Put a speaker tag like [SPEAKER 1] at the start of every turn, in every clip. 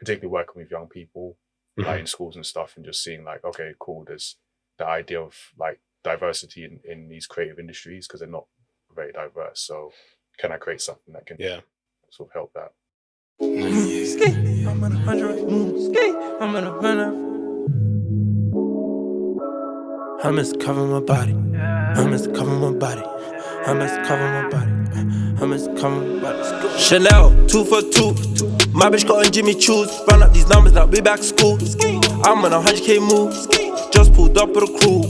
[SPEAKER 1] particularly working with young people, like in schools and stuff, and just seeing like, okay, cool, there's the idea of like diversity in these creative industries because they're not very diverse. So can I create something that can sort of help that?
[SPEAKER 2] I'm on 100. I'm on 100. I must cover my body. I must cover my body. I must cover my body. I must cover my body. Chanel, 2 for 2. My bitch got on Jimmy Choo's. Run up these numbers like we back school. I'm on 100k move. Just pulled up with a crew.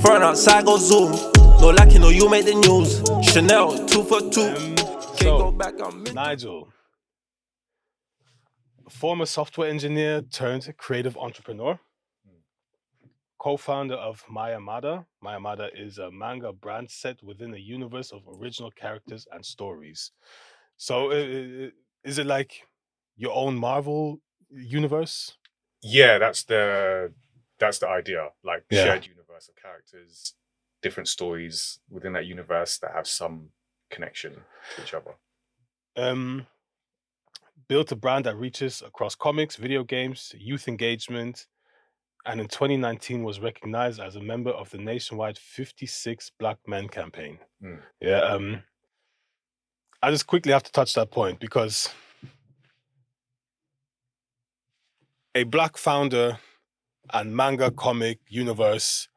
[SPEAKER 2] Front outside go zoom. No lacking or you make the news. Chanel, 2 for 2.
[SPEAKER 3] So, Nigel, former software engineer turned creative entrepreneur, co-founder of Mayamada. Mayamada is a manga brand set within a universe of original characters and stories. So is it like your own Marvel universe?
[SPEAKER 1] Yeah, that's the idea. Like shared universe of characters, different stories within that universe that have some connection to each other.
[SPEAKER 3] Built a brand that reaches across comics, video games, youth engagement, and in 2019 was recognized as a member of the nationwide 56 Black Men campaign. I just quickly have to touch that point because a Black founder and manga comic universe,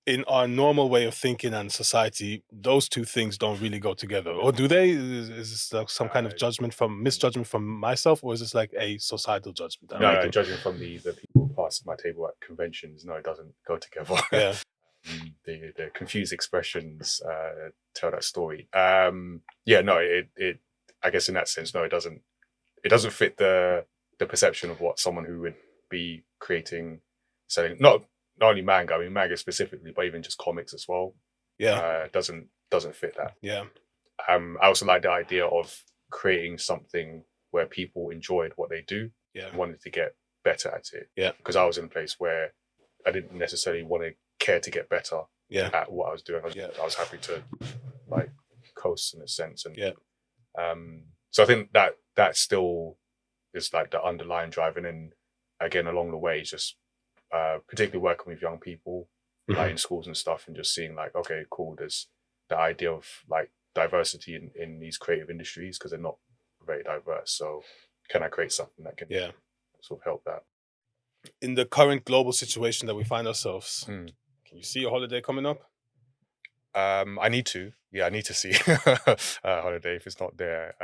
[SPEAKER 3] in our normal way of thinking and society, those two things don't really go together. Or do they? Is this like some kind of misjudgment from myself, or is this like a societal judgment?
[SPEAKER 1] No, judging from the people past my table at conventions, no, it doesn't go together.
[SPEAKER 3] Yeah.
[SPEAKER 1] The confused expressions tell that story. It I guess in that sense, no, it doesn't fit the perception of what someone who would be creating, selling not only manga, I mean manga specifically, but even just comics as well. Doesn't fit that. I also like the idea of creating something where people enjoyed what they do, wanted to get better at it. Because I was in a place where I didn't necessarily want to care to get better at what I was doing. I was happy to like coast in a sense, and so I think that still is like the underlying drive, and then again along the way, it's just particularly working with young people, like in schools and stuff, and just seeing like, okay, cool, there's the idea of like diversity in these creative industries because they're not very diverse. So can I create something that can sort of help that?
[SPEAKER 3] In the current global situation that we find ourselves, can you see a holiday coming up?
[SPEAKER 1] I need to. Yeah, I need to see a holiday. If it's not there,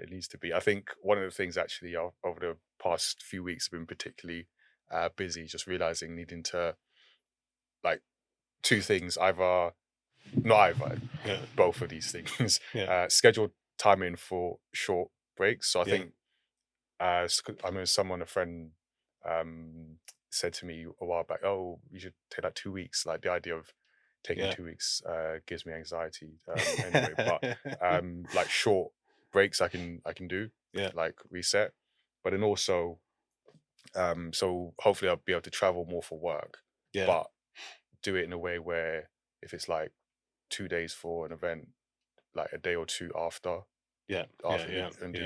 [SPEAKER 1] it needs to be. I think one of the things actually over the past few weeks have been particularly busy, just realizing needing to like two things, both of these things. Scheduled time in for short breaks. So I think I remember a friend said to me a while back, oh, you should take like 2 weeks. Like the idea of taking 2 weeks gives me anxiety anyway. But like short breaks I can do, like reset. But then also so hopefully I'll be able to travel more for work, but do it in a way where if it's like 2 days for an event, like a day or two after do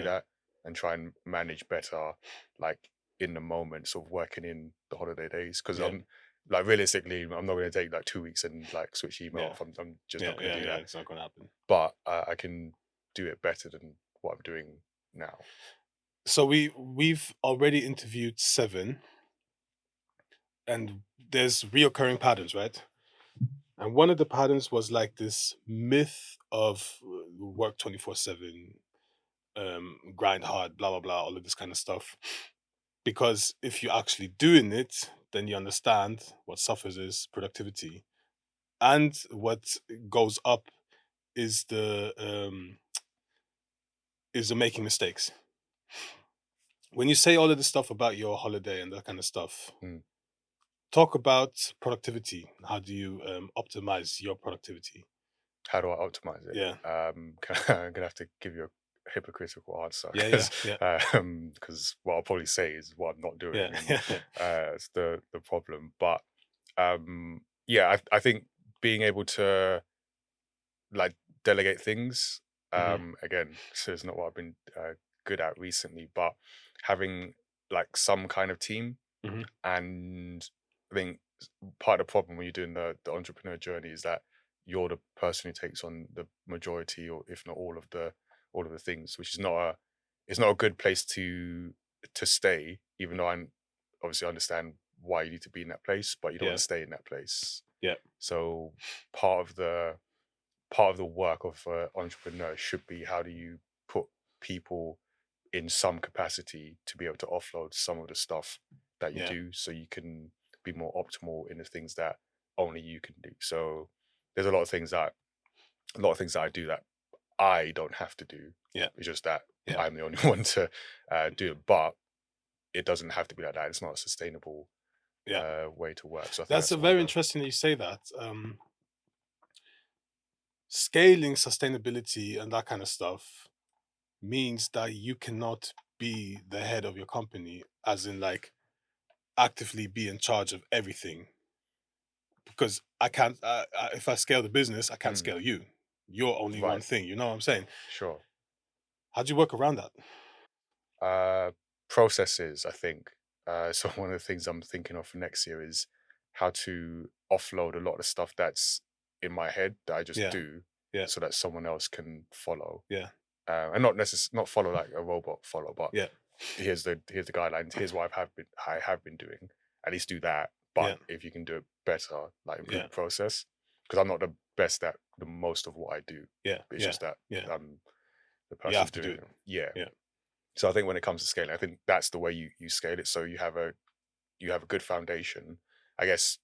[SPEAKER 1] that, and try and manage better, like in the moment, sort of working in the holiday days. Because I'm like, realistically, I'm not going to take like 2 weeks and like switch email off. I'm just not going to do that.
[SPEAKER 3] It's not going to happen.
[SPEAKER 1] But I can do it better than what I'm doing now.
[SPEAKER 3] So we've already interviewed 7, and there's reoccurring patterns, right? And one of the patterns was like this myth of work 24/7, grind hard, blah blah blah, all of this kind of stuff. Because if you're actually doing it, then you understand what suffers is productivity, and what goes up is the making mistakes. When you say all of this stuff about your holiday and that kind of stuff, talk about productivity. How do you optimize your productivity?
[SPEAKER 1] How do I optimize it? I'm gonna have to give you a hypocritical answer. Because what I'll probably say is what I'm not doing. It's the problem. But I think being able to like delegate things. Again, so it's not what I've been good at recently, but having like some kind of team.
[SPEAKER 3] Mhm.
[SPEAKER 1] And I think part of the problem when you're doing the entrepreneur journey is that you're the person who takes on the majority, or if not all of the things, which is not a it's not a good place to stay, even though I obviously understand why you need to be in that place, but you don't want
[SPEAKER 3] Yeah.
[SPEAKER 1] to stay in that place.
[SPEAKER 3] Yeah.
[SPEAKER 1] So part of the work of an entrepreneur should be, how do you put people in some capacity to be able to offload some of the stuff that you
[SPEAKER 3] Yeah.
[SPEAKER 1] do, so you can be more optimal in the things that only you can do. So there's a lot of things that I do that I don't have to do.
[SPEAKER 3] Yeah.
[SPEAKER 1] It's just that
[SPEAKER 3] Yeah.
[SPEAKER 1] I'm the only one to do it. But it doesn't have to be like that. It's not a sustainable
[SPEAKER 3] Yeah.
[SPEAKER 1] way to work. So I think
[SPEAKER 3] That's
[SPEAKER 1] that's
[SPEAKER 3] a
[SPEAKER 1] one of
[SPEAKER 3] very
[SPEAKER 1] the
[SPEAKER 3] interesting that you say that. Scaling sustainability and that kind of stuff means that you cannot be the head of your company, as in like actively be in charge of everything. Because I can't, if I scale the business, I can't
[SPEAKER 1] Mm,
[SPEAKER 3] scale you. You're only one
[SPEAKER 1] right,
[SPEAKER 3] thing. You know what I'm saying?
[SPEAKER 1] sure.
[SPEAKER 3] How do you work around that?
[SPEAKER 1] Uh, Processes, I think. So one of the things I'm thinking of for next year is how to offload a lot of the stuff that's in my head that I just
[SPEAKER 3] Yeah.
[SPEAKER 1] do,
[SPEAKER 3] Yeah.
[SPEAKER 1] so that someone else can follow.
[SPEAKER 3] Yeah.
[SPEAKER 1] And not follow like a robot follow, but
[SPEAKER 3] Yeah.
[SPEAKER 1] here's the guidelines. Here's what I have been doing. At least do that.
[SPEAKER 3] Yeah.
[SPEAKER 1] But if you can do it better, like improve
[SPEAKER 3] Yeah.
[SPEAKER 1] the process, because I'm not the best at the most of what I do.
[SPEAKER 3] Yeah.
[SPEAKER 1] It's
[SPEAKER 3] Yeah.
[SPEAKER 1] just that
[SPEAKER 3] Yeah.
[SPEAKER 1] I'm the
[SPEAKER 3] You
[SPEAKER 1] person
[SPEAKER 3] have to do
[SPEAKER 1] doing
[SPEAKER 3] it.
[SPEAKER 1] it. Yeah.
[SPEAKER 3] Yeah.
[SPEAKER 1] So I think when it comes to scaling, I think that's the way you scale it. So you have a good foundation. I guess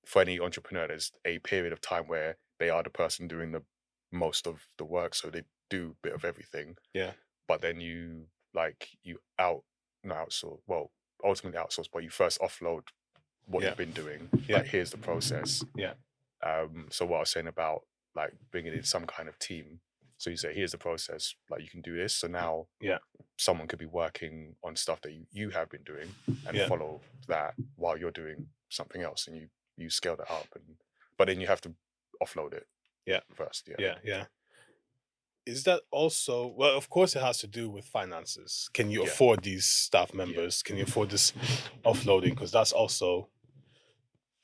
[SPEAKER 1] for any entrepreneur, there's a period of time where they are the person doing the most of the work, so they do a bit of everything.
[SPEAKER 3] Yeah.
[SPEAKER 1] But then you not outsource, well, ultimately outsource, but you first offload what
[SPEAKER 3] Yeah.
[SPEAKER 1] you've been doing.
[SPEAKER 3] Yeah.
[SPEAKER 1] Like, here's the process.
[SPEAKER 3] Yeah.
[SPEAKER 1] So what I was saying about like bringing in some kind of team. So you say, here's the process, like you can do this. So now
[SPEAKER 3] Yeah.
[SPEAKER 1] someone could be working on stuff that you have been doing, and
[SPEAKER 3] Yeah.
[SPEAKER 1] follow that while you're doing something else, and you scale that up, but then you have to offload it
[SPEAKER 3] Yeah.
[SPEAKER 1] first. Yeah.
[SPEAKER 3] Yeah. Yeah. Is that also, well, of course it has to do with finances. Can you
[SPEAKER 1] Yeah.
[SPEAKER 3] afford these staff
[SPEAKER 1] Yeah.
[SPEAKER 3] members? Can you afford this offloading? Because that's also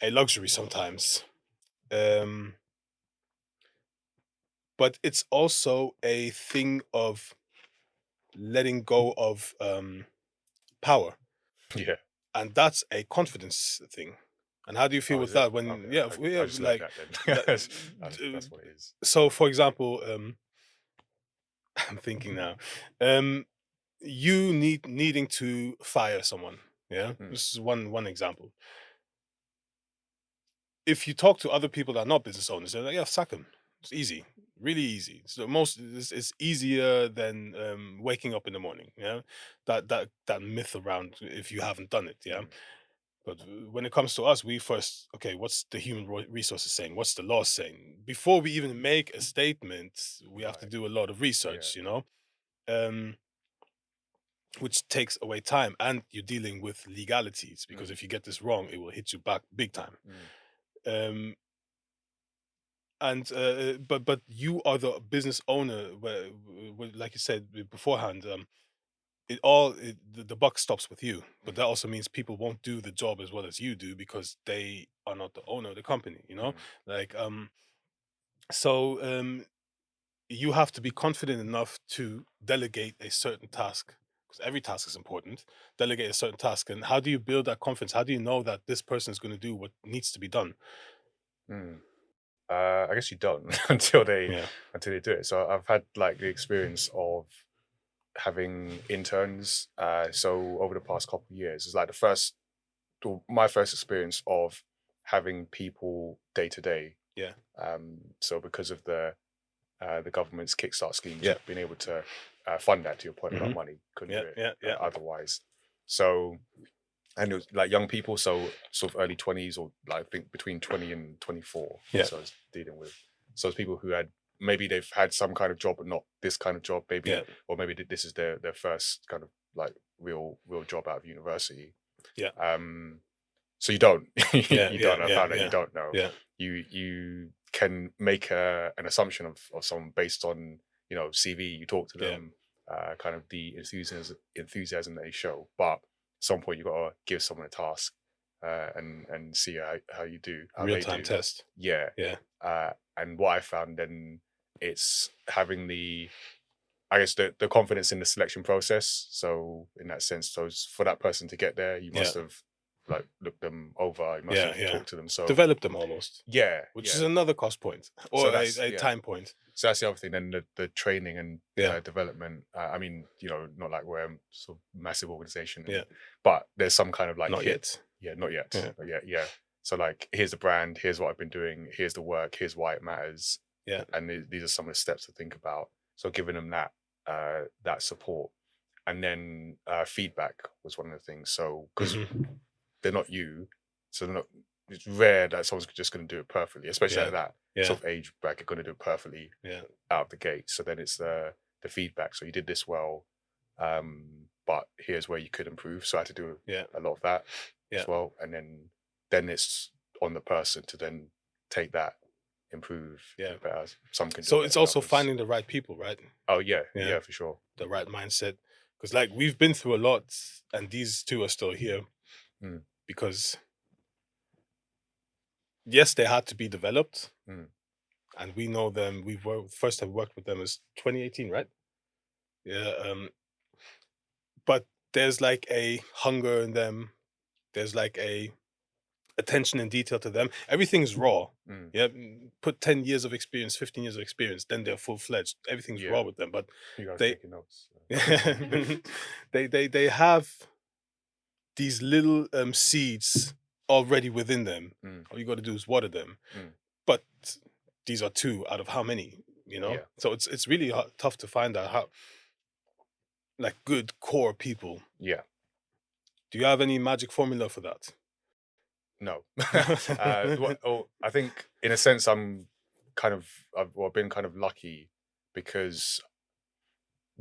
[SPEAKER 3] a luxury sometimes. Um, but it's also a thing of letting go of power.
[SPEAKER 1] Yeah.
[SPEAKER 3] And that's a confidence thing. And how do you feel
[SPEAKER 1] Oh,
[SPEAKER 3] with
[SPEAKER 1] is it?
[SPEAKER 3] that when,
[SPEAKER 1] Okay.
[SPEAKER 3] yeah,
[SPEAKER 1] I just learned
[SPEAKER 3] like,
[SPEAKER 1] that then.
[SPEAKER 3] like,
[SPEAKER 1] That's what it is.
[SPEAKER 3] so for example, I'm thinking now, you needing to fire someone. Yeah,
[SPEAKER 1] Mm,
[SPEAKER 3] this is one example. If you talk to other people that are not business owners, they're like, yeah, sack them. It's easy, really easy. So it's easier than waking up in the morning. Yeah, that myth around if you haven't done it. Yeah,
[SPEAKER 1] mm,
[SPEAKER 3] but when it comes to us, we first, okay, what's the human resources saying? What's the law saying? Before we even make a statement, we have to
[SPEAKER 1] right.
[SPEAKER 3] do a lot of
[SPEAKER 1] Yeah.
[SPEAKER 3] research. Um, which takes away time, and you're dealing with legalities because
[SPEAKER 1] Mm,
[SPEAKER 3] if you get this wrong, it will hit you back big time.
[SPEAKER 1] mm,
[SPEAKER 3] Um, and but you are the business owner, where like you said beforehand, the buck stops with you. But
[SPEAKER 1] mm,
[SPEAKER 3] that also means people won't do the job as well as you do because they are not the owner of the company.
[SPEAKER 1] mm,
[SPEAKER 3] Like so you have to be confident enough to delegate a certain task, because every task is important. Delegate a certain task, and how do you build that confidence? How do you know that this person is going to do what needs to be done?
[SPEAKER 1] mm. I guess you don't
[SPEAKER 3] Yeah.
[SPEAKER 1] until they do it. So I've had like the experience of having interns. So over the past couple of years, it's like my first experience of having people day to day.
[SPEAKER 3] Yeah.
[SPEAKER 1] So because of the government's Kickstart schemes,
[SPEAKER 3] Yeah.
[SPEAKER 1] I've been able to fund that, to your point
[SPEAKER 3] Hmm.
[SPEAKER 1] about money. Couldn't
[SPEAKER 3] Yeah.
[SPEAKER 1] do it
[SPEAKER 3] Yeah. Yeah.
[SPEAKER 1] otherwise. So, and it was like young people, so sort of early 20s, or like I think between 20 and 24.
[SPEAKER 3] Yeah.
[SPEAKER 1] So I was dealing with. So it's people who had, maybe they've had some kind of job, but not this kind of job, maybe,
[SPEAKER 3] Yeah.
[SPEAKER 1] or maybe this is their first kind of like real job out of university.
[SPEAKER 3] Yeah.
[SPEAKER 1] So you don't,
[SPEAKER 3] Yeah.
[SPEAKER 1] you
[SPEAKER 3] Yeah.
[SPEAKER 1] don't. I
[SPEAKER 3] Yeah.
[SPEAKER 1] found that you
[SPEAKER 3] Yeah.
[SPEAKER 1] don't know.
[SPEAKER 3] Yeah.
[SPEAKER 1] You can make an assumption of someone based on CV. You talk to
[SPEAKER 3] Yeah.
[SPEAKER 1] them, kind of the enthusiasm that they show, but some point you got to give someone a task and see how you do, how they
[SPEAKER 3] Real-time
[SPEAKER 1] do.
[SPEAKER 3] test.
[SPEAKER 1] Yeah.
[SPEAKER 3] Yeah.
[SPEAKER 1] And what I found then, it's having I guess the confidence in the selection process. So in that sense, so for that person to get there, you must have like looked them over. You must have talked to them. So
[SPEAKER 3] develop them almost.
[SPEAKER 1] yeah,
[SPEAKER 3] Which is another cost point or
[SPEAKER 1] So
[SPEAKER 3] a
[SPEAKER 1] that's-
[SPEAKER 3] time point.
[SPEAKER 1] So that's the other thing. Then the training and development. I mean, not like we're a sort of massive organization. But there's some kind of like
[SPEAKER 3] Not yet.
[SPEAKER 1] Yeah, not yet.
[SPEAKER 3] Yeah.
[SPEAKER 1] Not yet. Yeah. So like, here's the brand. Here's what I've been doing. Here's the work. Here's why it matters.
[SPEAKER 3] Yeah.
[SPEAKER 1] And these are some of the steps to think about. So giving them that support, and then feedback was one of the things. So because they're not you, so they're not. It's rare that someone's just going to do it perfectly, especially at that sort of age bracket, going to do it perfectly out of the gate. So then it's the feedback. So you did this well, but here's where you could improve. So I had to do a lot of that as well. And then it's on the person to then take that, improve, better. Some can.
[SPEAKER 3] So it's also finding the right people, right?
[SPEAKER 1] Oh yeah, for sure.
[SPEAKER 3] The right mindset, because like we've been through a lot, and these two are still here because. Yes, they had to be developed, and we know them. We first have worked with them as 2018, right? Yeah. But there's like a hunger in them. There's like a attention and detail to them. Everything's raw. Yeah. Put 10 years of experience, 15 years of experience, then they're full-fledged. Everything's raw with them. But
[SPEAKER 1] you guys
[SPEAKER 3] they
[SPEAKER 1] taking notes.
[SPEAKER 3] they have these little seeds already within them. All you got to do is water them. But these are 2 out of how many, so it's really tough to find out how, like, good core people. Do you have any magic formula for that?
[SPEAKER 1] No. I think in a sense I've been kind of lucky, because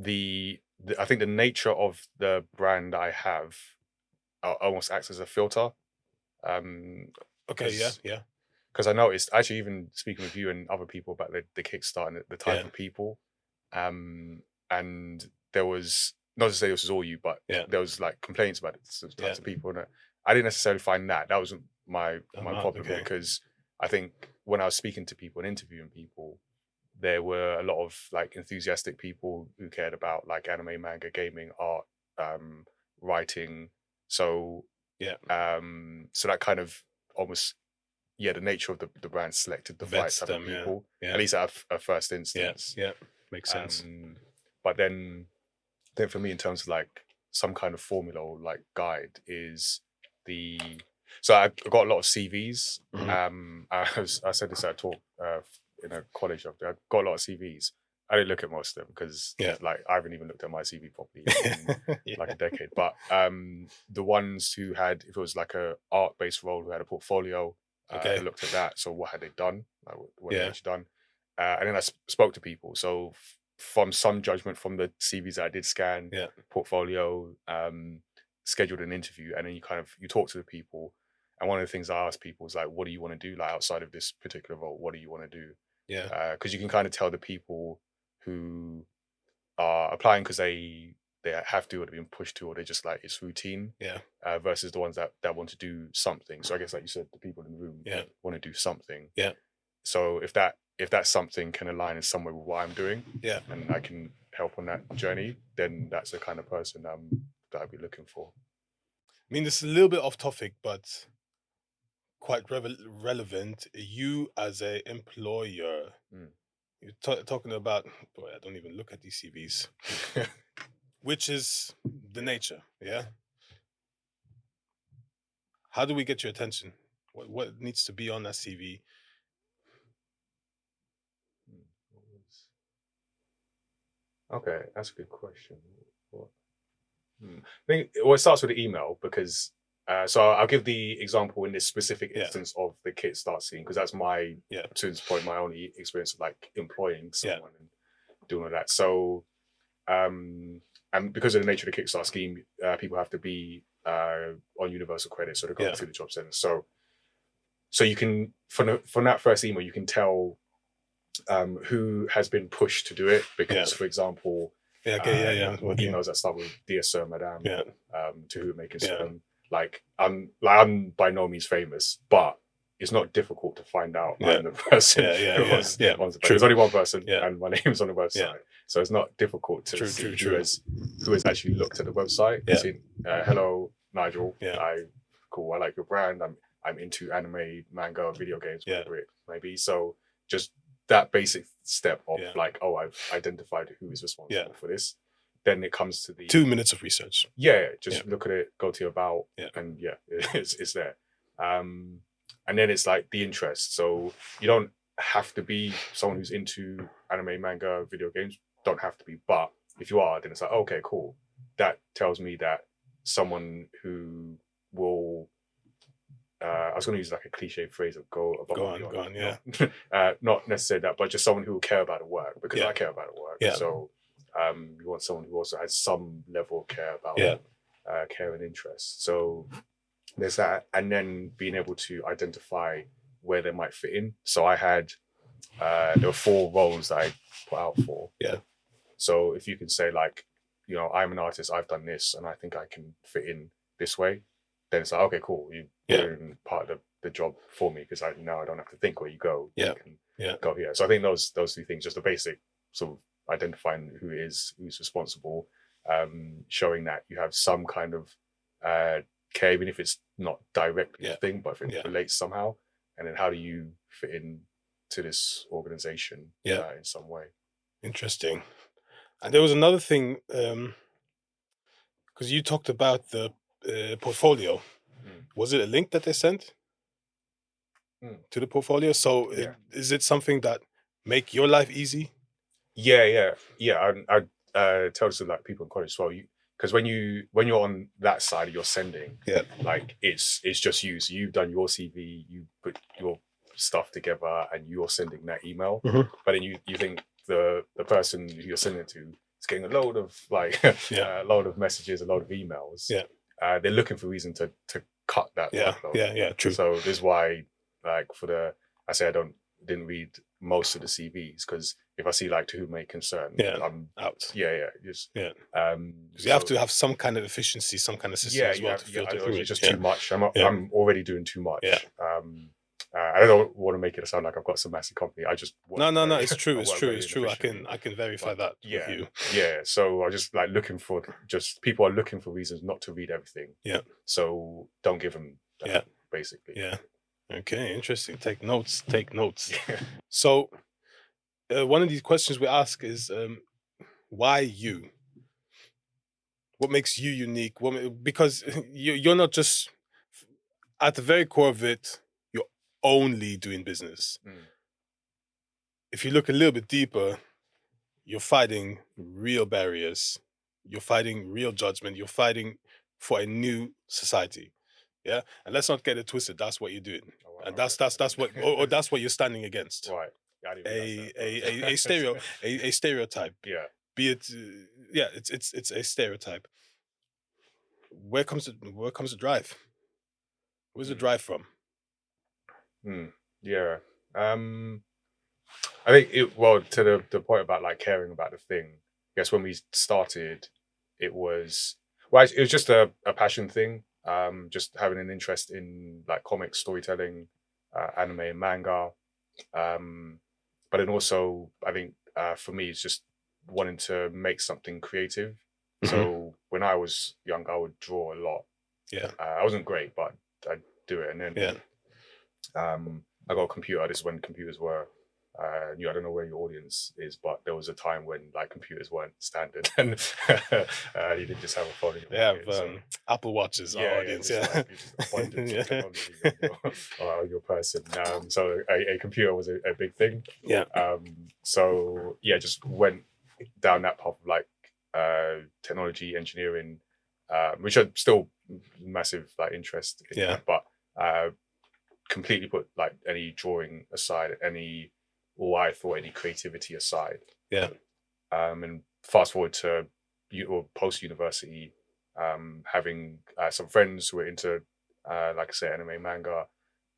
[SPEAKER 1] I think the nature of the brand I have almost acts as a filter.
[SPEAKER 3] Okay, yeah.
[SPEAKER 1] Because I noticed, actually, even speaking with you and other people about the Kickstart and the type of people, and there was, not to say this was all you, but there was like complaints about the types of people, and I didn't necessarily find that wasn't my problem, because I think when I was speaking to people and interviewing people, there were a lot of like enthusiastic people who cared about like anime, manga, gaming, art, writing. So so that kind of almost, the nature of the brand selected the right type of people, at least at a first instance.
[SPEAKER 3] Makes sense.
[SPEAKER 1] But then for me, in terms of like some kind of formula or like guide, is so I got a lot of CVs. I said this at a talk in a college. I got a lot of CVs. I didn't look at most of them because like I haven't even looked at my CV properly in like a decade. But the ones who had, if it was like a art-based role, who had a portfolio, I looked at that. So what had they done? Like, what had they actually done? And then I spoke to people. So from some judgment from the CVs that I did scan, portfolio, scheduled an interview, and then you talk to the people. And one of the things I ask people is like, what do you want to do? Like outside of this particular role, what do you want to do? Because you can kind of tell the people who are applying because they have to, or they're being pushed to, or they're just like, it's routine. Versus the ones that want to do something. So I guess, like you said, the people in the room want to do something. So if that something can align in some way with what I'm doing, and I can help on that journey, then that's the kind of person that I'd be looking for.
[SPEAKER 3] I mean, this is a little bit off topic, but quite relevant. You as a employer, you're talking about, boy, I don't even look at these CVs, which is the nature, How do we get your attention? What needs to be on that CV?
[SPEAKER 1] Okay, that's a good question. I think it starts with the email, because so I'll give the example in this specific instance of the Kickstart scene, because that's my, to this point, my only experience of like employing someone and doing all that. So and because of the nature of the Kickstart scheme, people have to be on universal credit, so they're going through the job centers. So you can, from that first email, you can tell who has been pushed to do it, because for example,
[SPEAKER 3] Yeah, okay, yeah.
[SPEAKER 1] Emails that start with "Dear Sir, Madame,"
[SPEAKER 3] Yeah.
[SPEAKER 1] to whom it may
[SPEAKER 3] Yeah.
[SPEAKER 1] concern. I'm by no means famous, but it's not difficult to find out
[SPEAKER 3] Yeah.
[SPEAKER 1] I'm the person who was
[SPEAKER 3] yeah.
[SPEAKER 1] on the
[SPEAKER 3] True.
[SPEAKER 1] There's only one person,
[SPEAKER 3] Yeah.
[SPEAKER 1] and my name's on the website,
[SPEAKER 3] Yeah.
[SPEAKER 1] so it's not difficult to
[SPEAKER 3] True,
[SPEAKER 1] see
[SPEAKER 3] true.
[SPEAKER 1] who has actually looked at the website and
[SPEAKER 3] Yeah.
[SPEAKER 1] seen, "Hello, Nigel.
[SPEAKER 3] Yeah.
[SPEAKER 1] I like your brand. I'm into anime, manga, video games,
[SPEAKER 3] Yeah.
[SPEAKER 1] whatever it may be." So just that basic step of
[SPEAKER 3] Yeah.
[SPEAKER 1] like, oh, I've identified who is responsible
[SPEAKER 3] Yeah.
[SPEAKER 1] for this. Then it comes to the
[SPEAKER 3] 2 minutes of research.
[SPEAKER 1] just look at it, go to your about,
[SPEAKER 3] Yeah.
[SPEAKER 1] and it's there. And then it's like the interest. So you don't have to be someone who's into anime, manga, video games. Don't have to be, but if you are, then it's like, okay, cool. That tells me that someone who will. I was going to use like a cliche phrase of go above and beyond.
[SPEAKER 3] Go on, yeah.
[SPEAKER 1] Not necessarily that, but just someone who will care about the work, because
[SPEAKER 3] Yeah.
[SPEAKER 1] I care about the work.
[SPEAKER 3] Yeah.
[SPEAKER 1] So you want someone who also has some level of care about care and interest. So there's that, and then being able to identify where they might fit in. So I had there were 4 roles that I put out for.
[SPEAKER 3] Yeah.
[SPEAKER 1] So if you can say like, I'm an artist, I've done this, and I think I can fit in this way, then it's like, okay, cool, you're doing part of the job for me, because now I don't have to think where you go.
[SPEAKER 3] Yeah.
[SPEAKER 1] You can go here. So I think those 2 things, just the basic sort of identifying who's responsible, showing that you have some kind of care, even if it's not directly a thing, but if it relates somehow, and then how do you fit in to this organization in some way.
[SPEAKER 3] Interesting. And there was another thing, because you talked about the portfolio. Was it a link that they sent to the portfolio? So is it something that make your life easy?
[SPEAKER 1] Yeah. I tell this to like people in college as well. Because when you're on that side of your sending, like it's just you. So you've done your CV, you put your stuff together, and you're sending that email. But then you think the person who you're sending it to is getting a load of a load of messages, a load of emails. They're looking for reason to cut that workload.
[SPEAKER 3] True.
[SPEAKER 1] So this is why, like, I say I didn't read most of the CVs, because if I see like to whom may concern, I'm
[SPEAKER 3] out.
[SPEAKER 1] You
[SPEAKER 3] have to have some kind of efficiency, some kind of system as well to filter through.
[SPEAKER 1] It's just too much. I'm already doing too much. I don't want to make it sound like I've got some massive company. I just
[SPEAKER 3] no. It's true. I can verify that with you.
[SPEAKER 1] So I just like people are looking for reasons not to read everything. So don't give them that, basically.
[SPEAKER 3] Okay, interesting. Take notes. So one of these questions we ask is, why you? What makes you unique? Because you're not just, at the very core of it, you're only doing business. If you look a little bit deeper, you're fighting real barriers. You're fighting real judgment. You're fighting for a new society. Yeah, and let's not get it twisted. That's what you're doing, and that's what, or that's what you're standing against.
[SPEAKER 1] Right.
[SPEAKER 3] A stereotype.
[SPEAKER 1] Yeah.
[SPEAKER 3] Be it, it's a stereotype. Where comes the drive? Where's the drive from?
[SPEAKER 1] Yeah. I think to the point about like caring about the thing. I guess when we started, it was just a passion thing. Just having an interest in like comics, storytelling, anime and manga. But then also, I think for me, it's just wanting to make something creative. So when I was young, I would draw a lot. I wasn't great, but I'd do it. And then I got a computer. This is when computers were new. I don't know where your audience is, but there was a time when like computers weren't standard, and you didn't just have a phone.
[SPEAKER 3] Apple Watches. Audience,
[SPEAKER 1] just abundance of technology on your person. So a computer was a big thing. So just went down that path of like technology, engineering, which are still massive like interest in, but completely put like any drawing aside, any creativity aside. And fast forward to post university, having some friends who were into like I say, anime, manga,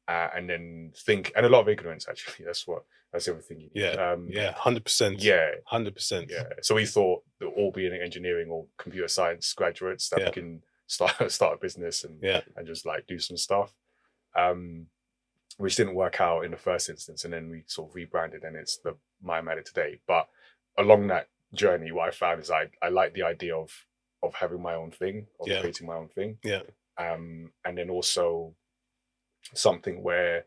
[SPEAKER 1] and then think, and a lot of ignorance actually. That's the other thing.
[SPEAKER 3] Yeah, 100%.
[SPEAKER 1] Yeah,
[SPEAKER 3] 100%.
[SPEAKER 1] yeah. So we thought that all being engineering or computer science graduates that we can start a business and just like do some stuff, which didn't work out in the first instance, and then we sort of rebranded, and it's the mayamada today. But along that journey, what I found is I like the idea of having my own thing, of creating my own thing.
[SPEAKER 3] Yeah.
[SPEAKER 1] And then also something where,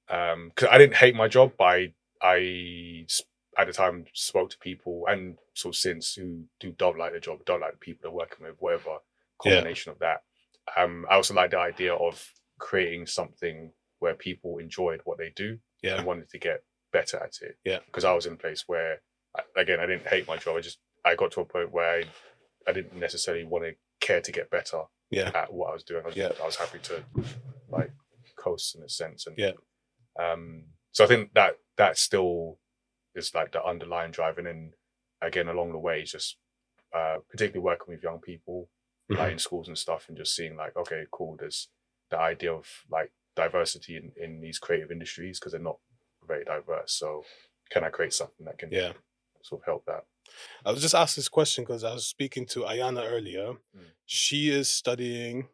[SPEAKER 1] because I didn't hate my job, but I at the time spoke to people, and sort of since, who don't like the job, don't like the people they're working with, whatever combination of that. I also like the idea of creating something where people enjoyed what they do and wanted to get better at it.
[SPEAKER 3] Yeah.
[SPEAKER 1] Because I was in a place where, again, I didn't hate my job. I got to a point where I didn't necessarily want to care to get better at what I was doing. I was happy to like coast in a sense. And so I think that still is like the underlying drive. And then again, along the way, it's just particularly working with young people, like in schools and stuff, and just seeing like, okay, cool, there's the idea of like diversity in these creative industries, because they're not very diverse. So can I create something that can sort of help that?
[SPEAKER 3] I was just asked this question because I was speaking to Ayana earlier. She is studying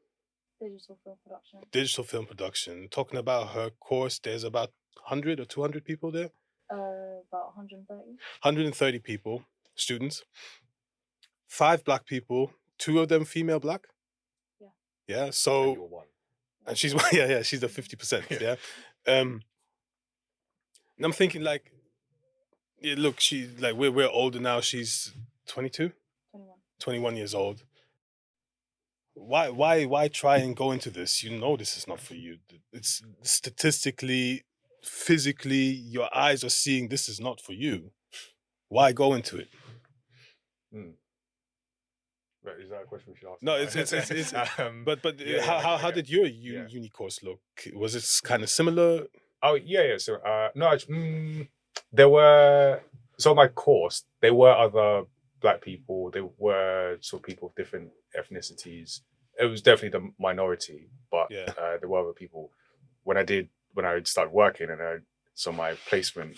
[SPEAKER 3] digital film production. Talking about her course, there's about 100 or 200 people there.
[SPEAKER 4] About
[SPEAKER 3] 130 people, students. 5 Black people, 2 of them female Black. Yeah. So,
[SPEAKER 1] And you're one.
[SPEAKER 3] and she's she's the 50%. Yeah. And I'm thinking like, look, she like we're older now. She's 22, 21 years old. Why try and go into this? You know this is not for you. It's statistically, physically, your eyes are seeing this is not for you. Why go into it?
[SPEAKER 1] Right, is that a question we should ask?
[SPEAKER 3] No, it's but how did your uni course look? Was it kind of similar?
[SPEAKER 1] Oh yeah. So no, there were, so my course, there were other Black people. There were sort of people of different ethnicities. It was definitely the minority, but there were other people. When I started working, and so my placement,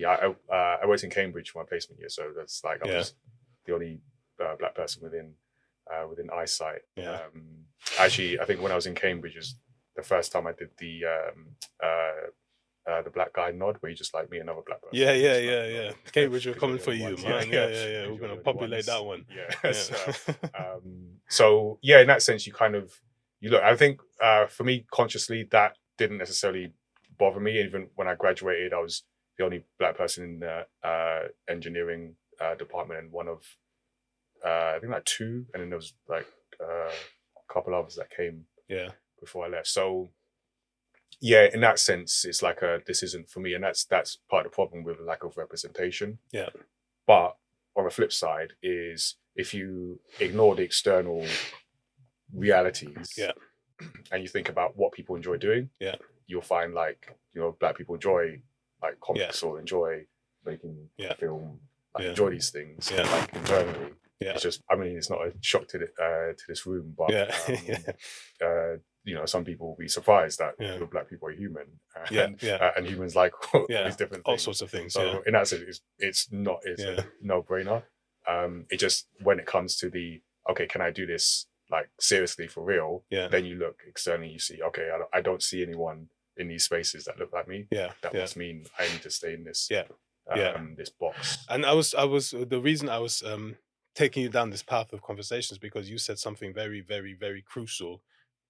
[SPEAKER 1] I worked in Cambridge for my placement year, so that's like I was the only Black person within eyesight. Actually, I think when I was in Cambridge was the first time I did the Black guy nod, where you just like meet another Black person.
[SPEAKER 3] Yeah. Cambridge, we're coming for you, man. Yeah. We're gonna populate that one.
[SPEAKER 1] Yeah. So in that sense, you look. I think for me, consciously, that didn't necessarily bother me. Even when I graduated, I was the only Black person in the engineering department, and one of I think like 2, and then there was like a couple others that came before I left. So in that sense, it's like this isn't for me, and that's part of the problem with lack of representation. But on the flip side is, if you ignore the external realities and you think about what people enjoy doing, you'll find like, Black people enjoy like comics or enjoy making film, enjoy these things like internally. It's just, I mean, it's not a shock to this room, but some people will be surprised that Black people are human, and humans like these different things,
[SPEAKER 3] all sorts of things.
[SPEAKER 1] So in that sense, it's a no-brainer. It just, when it comes to the, okay, can I do this like seriously for real? Then you look externally, you see, okay, I don't see anyone in these spaces that look like me. That must mean I need to stay in this this box.
[SPEAKER 3] And I was the reason I was taking you down this path of conversations, because you said something very, very, very crucial: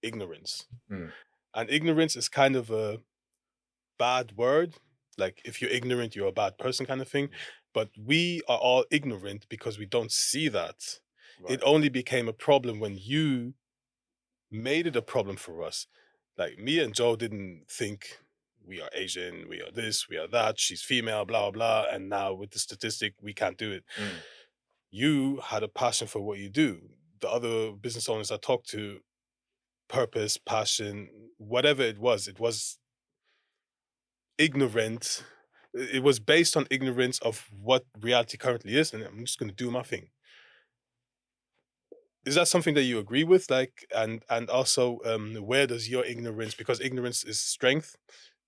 [SPEAKER 3] ignorance. And ignorance is kind of a bad word. Like, if you're ignorant, you're a bad person, kind of thing. But we are all ignorant because we don't see that. Right. It only became a problem when you made it a problem for us. Like, me and Joe didn't think we are Asian, we are this, we are that, she's female, blah, blah, blah. And now with the statistic, we can't do it. You had a passion for what you do. The other business owners I talked to, purpose, passion, whatever it was ignorant. It was based on ignorance of what reality currently is, and I'm just going to do my thing. is that something that you agree with? Like, and also, where does your ignorance, because ignorance is strength,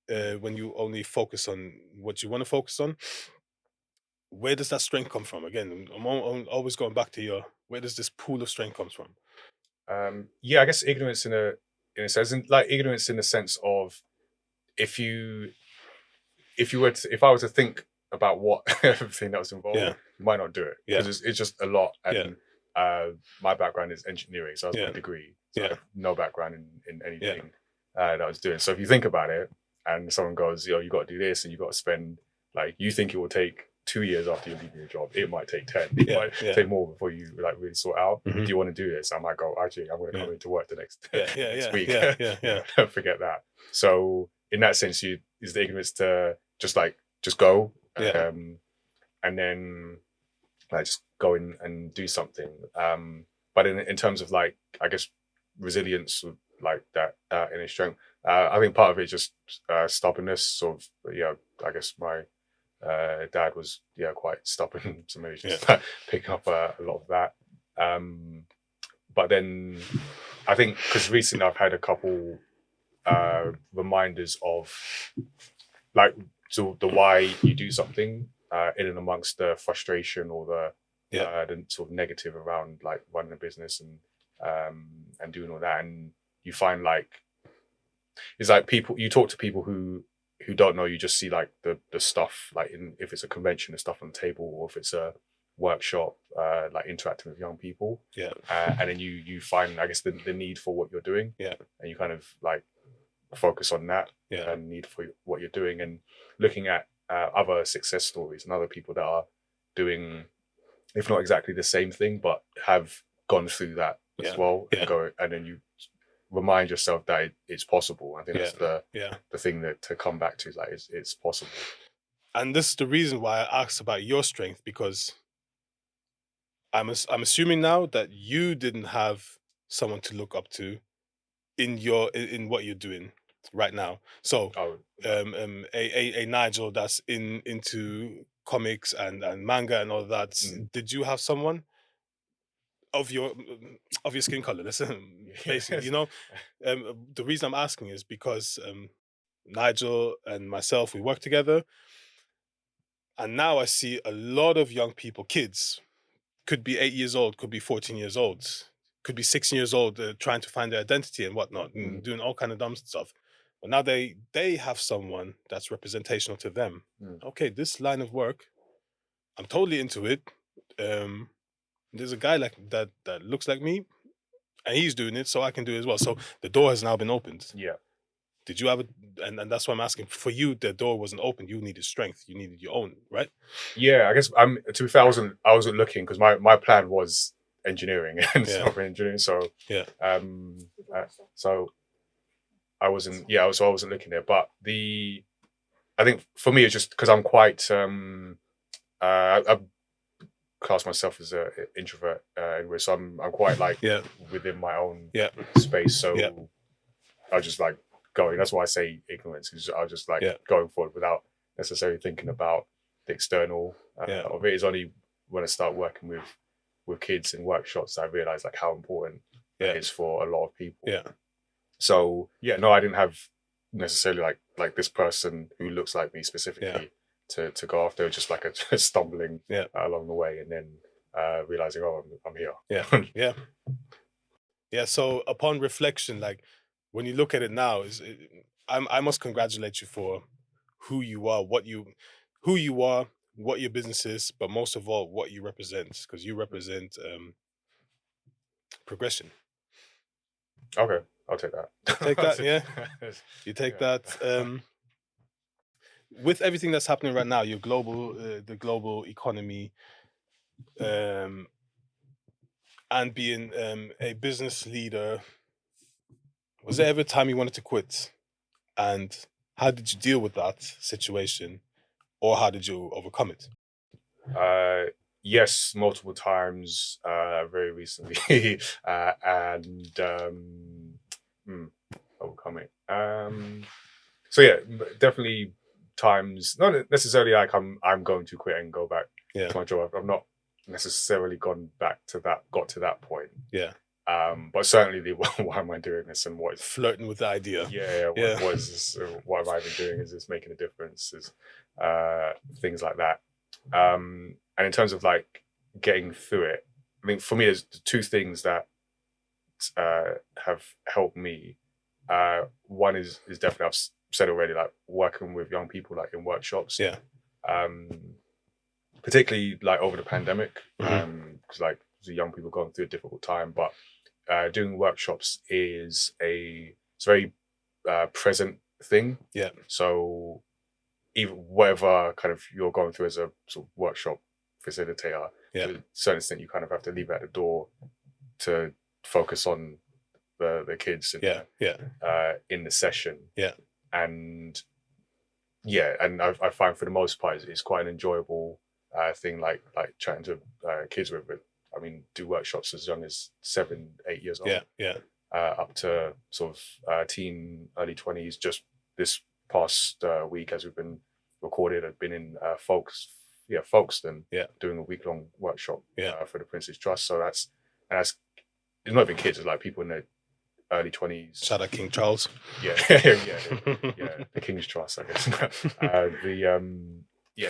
[SPEAKER 3] when you only focus on what you want to focus on, where does that strength come from? Again, I'm always going back to your, where does this pool of strength comes from?
[SPEAKER 1] Yeah, I guess ignorance in a sense, like ignorance in the sense of if you if I were to think about what everything that was involved,
[SPEAKER 3] Yeah,
[SPEAKER 1] you might not do it
[SPEAKER 3] yeah,
[SPEAKER 1] because it's just a lot.
[SPEAKER 3] yeah,
[SPEAKER 1] And my background is engineering, so that's
[SPEAKER 3] yeah,
[SPEAKER 1] my degree. So I
[SPEAKER 3] yeah,
[SPEAKER 1] have no background in
[SPEAKER 3] yeah,
[SPEAKER 1] anything that I was doing. So if you think about it, and someone goes, you got to do this, and you got to spend like you think it will take 2 years after you're leaving your job, it might take 10. It
[SPEAKER 3] yeah,
[SPEAKER 1] might
[SPEAKER 3] yeah.
[SPEAKER 1] take more before you like really sort out.
[SPEAKER 3] Mhm.
[SPEAKER 1] Do you want to do this? I might go. Actually, I'm going to
[SPEAKER 3] Yeah.
[SPEAKER 1] come into work the next
[SPEAKER 3] Yeah, yeah,
[SPEAKER 1] next
[SPEAKER 3] yeah,
[SPEAKER 1] week.
[SPEAKER 3] yeah.
[SPEAKER 1] Forget that. So in that sense, you is the ignorance to just go,
[SPEAKER 3] Yeah.
[SPEAKER 1] and then like just go in and do something. But in terms of like I guess resilience, like that inner strength, I think part of it is just stubbornness. Sort of, I guess my dad was quite stubborn, so maybe just picking up a lot of that. But then I think because recently I've had a couple reminders of like the why you do something in and amongst the frustration or the sort of negative around like running a business and doing all that, and you find like it's like people you talk to people who don't know, you just see like the stuff like if it's a convention, the stuff on the table, or if it's a workshop like interacting with young people, and then you find I guess the need for what you're doing, and you kind of like focus on that and need for what you're doing, and looking at other success stories and other people that are doing, if not exactly the same thing, but have gone through that as well, and then you remind yourself that it's possible. I think that's the thing that to come back to is like it's possible.
[SPEAKER 3] And this is the reason why I asked about your strength, because I'm assuming now that you didn't have someone to look up to in what you're doing right now. So a Nigel that's into comics and manga and all that. Did you have someone of your skin color? That's basically, you know. The reason I'm asking is because Nigel and myself, we work together, and now I see a lot of young people, kids, could be 8 years old, could be 14 years old, could be 16 years old, trying to find their identity and whatnot, and doing all kind of dumb stuff. But now they have someone that's representational to them. Okay, this line of work, I'm totally into it. There's a guy like that looks like me, and he's doing it, so I can do it as well. So the door has now been opened.
[SPEAKER 1] Yeah.
[SPEAKER 3] Did you have it? And that's why I'm asking. For you, the door wasn't open. You needed strength. You needed your own, right?
[SPEAKER 1] Yeah, I guess to be fair, I wasn't looking because my plan was engineering and software engineering. So so I wasn't so I wasn't looking there. But I think for me it's just because I'm quite I class myself as an introvert anyway, so I'm quite like within my own space. So I was just like going. That's why I say ignorance. Is I was just like going forward without necessarily thinking about the external of it. Is only when I start working with kids in workshops that I realized like how important it is for a lot of people. So no, I didn't have necessarily like this person who looks like me specifically to go after. Just like a stumbling along the way, and then realizing, oh, I'm here.
[SPEAKER 3] So upon reflection, like when you look at it now, I must congratulate you for who you are, what your business is, but most of all, what you represent, because you represent progression.
[SPEAKER 1] Okay, I'll take that.
[SPEAKER 3] Take that, yeah. You take that. With everything that's happening right now, your the global economy, and being a business leader, was there ever a time you wanted to quit? And how did you deal with that situation, or how did you overcome it?
[SPEAKER 1] Yes, multiple times, very recently, and overcome it. So yeah, definitely times, not necessarily like I'm going to quit and go back to my job. I'm not necessarily got to that point.
[SPEAKER 3] Yeah.
[SPEAKER 1] But certainly why am I doing this and what is
[SPEAKER 3] Flirting with the idea.
[SPEAKER 1] what is this, what am I even doing? Is this making a difference? Is things like that. And in terms of like getting through it, I mean, for me, there's two things that have helped me. One is definitely, I've said already, like working with young people, like in workshops.
[SPEAKER 3] Yeah.
[SPEAKER 1] Particularly like over the pandemic, because like the young people going through a difficult time, but doing workshops is it's a very present thing.
[SPEAKER 3] Yeah.
[SPEAKER 1] So even whatever kind of you're going through as a sort of workshop facilitator, to a certain extent, you kind of have to leave it at the door to focus on the kids in the session.
[SPEAKER 3] Yeah.
[SPEAKER 1] And I find for the most part it's quite an enjoyable thing, like chatting to kids with. I mean, do workshops as young as 7, 8 years old. Up to sort of teen, early 20s. Just this past week, as we've been recorded, I've been in Folkestone, doing a week-long workshop for the Prince's Trust. So that's it's not even kids; it's like people in their early 20s.
[SPEAKER 3] Shout out King Charles.
[SPEAKER 1] The King's Trust, I guess.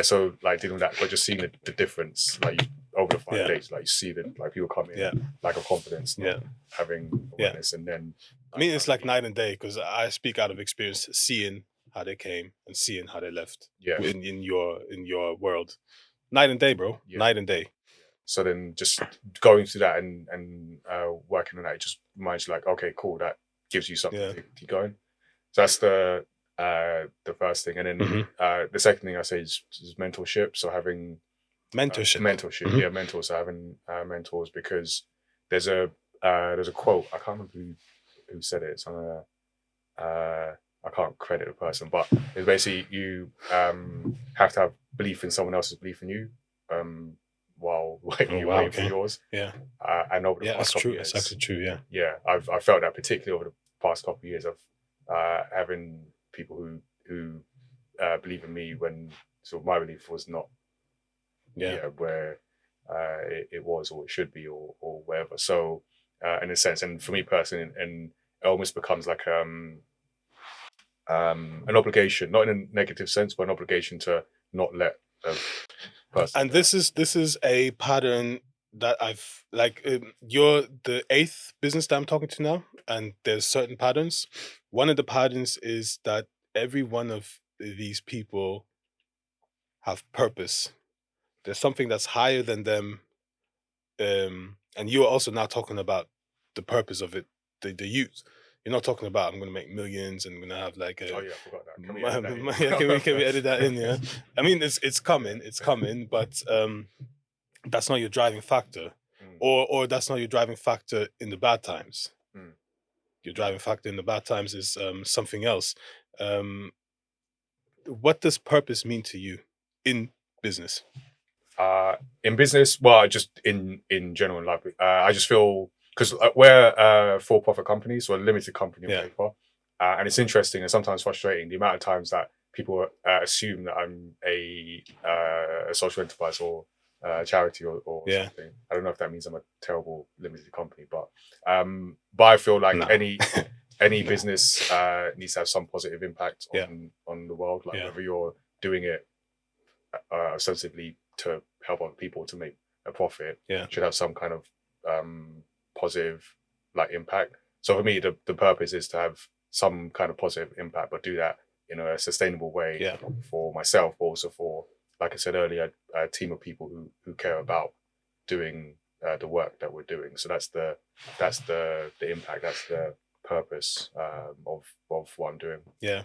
[SPEAKER 1] So like dealing with that, but just seeing the difference, like over the 5 days, like you see that like people come in lack of confidence, having awareness, and then
[SPEAKER 3] I mean, it's like night and day, because I speak out of experience, seeing how they came and seeing how they left. In your world, night and day, bro. Night and day.
[SPEAKER 1] So then just going through that and working on that, it just reminds you like, okay, cool, that gives you something to keep going. So that's the first thing. And then the second thing I say is mentorship. So having mentorship, mentors. So having mentors, because there's a quote, I can't remember who said it. It's on I can't credit the person, but it's basically you have to have belief in someone else's belief in you. While waiting for yours. And over the past couple of years.
[SPEAKER 3] That's actually true,
[SPEAKER 1] I've felt that particularly over the past couple of years of having people who believe in me when sort of my belief was not where it was or it should be or wherever. So in a sense, and for me personally, and it almost becomes like an obligation, not in a negative sense, but an obligation to not let person.
[SPEAKER 3] And this is a pattern that I've like. You're the 8th business that I'm talking to now, and there's certain patterns. One of the patterns is that every one of these people have purpose. There's something that's higher than them, and you're also now talking about the purpose of it, the youth. You're not talking about I'm going to make millions and I'm going to have like a.
[SPEAKER 1] Oh yeah, I forgot that. Can
[SPEAKER 3] we edit that in? Yeah, I mean it's coming, but that's not your driving factor, or that's not your driving factor in the bad times. Your driving factor in the bad times is something else. What does purpose mean to you in business?
[SPEAKER 1] In business, well, just in general, like I just feel. Because we're a for-profit company, so a limited company on paper. And it's interesting and sometimes frustrating the amount of times that people assume that I'm a social enterprise or charity or something. I don't know if that means I'm a terrible limited company, but I feel like any business needs to have some positive impact on the world. Like whether you're doing it ostensibly to help other people to make a profit, should have some kind of positive like impact. So for me, the purpose is to have some kind of positive impact, but do that in a sustainable way for myself, but also for, like I said earlier, a team of people who care about doing the work that we're doing. So that's the impact, that's the purpose of what I'm doing.
[SPEAKER 3] Yeah.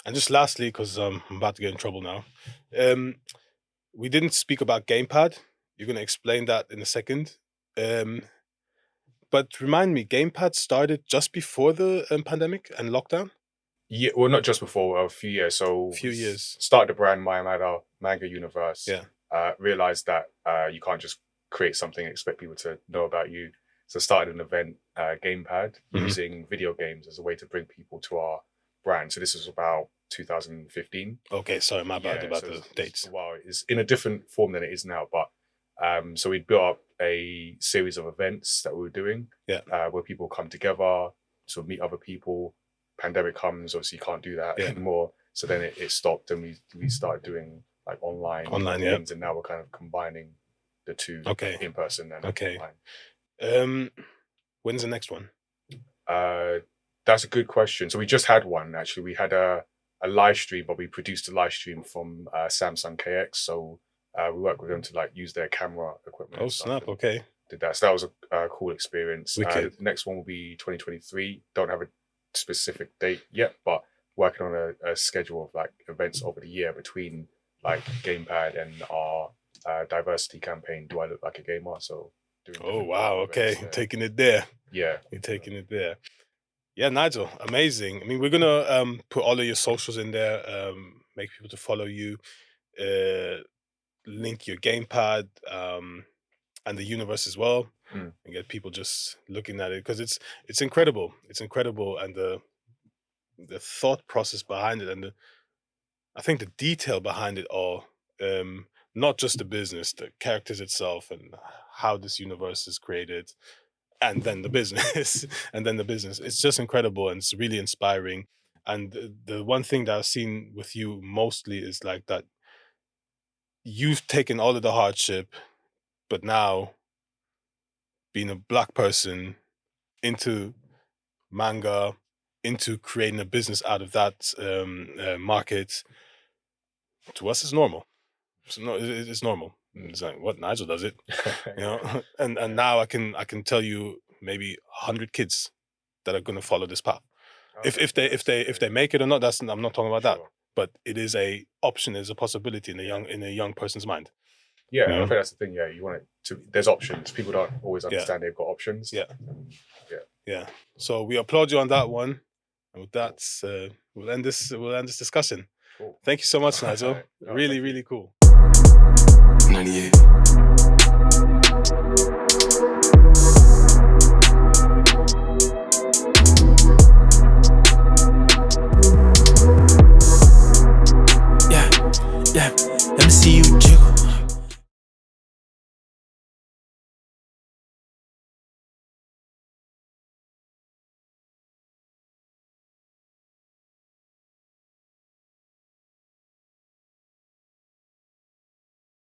[SPEAKER 3] And just lastly, because I'm about to get in trouble now, we didn't speak about GamePad. You're going to explain that in a second. But remind me, GamePad started just before the pandemic and lockdown?
[SPEAKER 1] Yeah, well, not just before, a few years. So started the brand mayamada, Manga Universe. Realized that you can't just create something and expect people to know about you. So started an event, GamePad, using video games as a way to bring people to our brand. So this was about 2015.
[SPEAKER 3] Okay, sorry, my bad about the dates.
[SPEAKER 1] Wow, it's in a different form than it is now, but So we built up a series of events that we were doing, where people come together to meet other people. Pandemic comes, obviously you can't do that anymore. So then it stopped, and we started doing like online things, and now we're kind of combining the two, in person and online.
[SPEAKER 3] When's the next one?
[SPEAKER 1] That's a good question. So we just had one, actually. We had a live stream, but we produced a live stream from Samsung KX. So we worked with them to like use their camera equipment.
[SPEAKER 3] Oh, snap. Okay.
[SPEAKER 1] Did that. So that was a cool experience.
[SPEAKER 3] The
[SPEAKER 1] next one will be 2023. Don't have a specific date yet, but working on a schedule of like events over the year between like GamePad and our diversity campaign. Do I look like a gamer? So.
[SPEAKER 3] Oh, wow. Okay. Taking it there.
[SPEAKER 1] Yeah.
[SPEAKER 3] You're taking it there. Yeah, Nigel, amazing. I mean, we're gonna put all of your socials in there, make people to follow you, link your GamePad, and the universe as well, and get people just looking at it, because it's incredible. It's incredible, and the thought process behind it, and I think the detail behind it all. Not just the business, the characters itself, and how this universe is created. And then the business, It's just incredible, and it's really inspiring. And the one thing that I've seen with you mostly is like that you've taken all of the hardship, but now being a Black person into manga, into creating a business out of that market, to us is normal. So no, it's normal. It's like, what, Nigel does it, you know? And now I can tell you maybe 100 kids that are going to follow this path. If they make it or not, I'm not talking about that. But it is a option, is a possibility in a young person's mind.
[SPEAKER 1] Yeah, I think that's the thing. Yeah, you want it to. There's options. People don't always understand they've got options.
[SPEAKER 3] Yeah. So we applaud you on that one. And with that, we'll end this discussion. Cool. Thank you so much, Nigel. Really, really cool.
[SPEAKER 2] 98. Yeah, let me see you jiggle.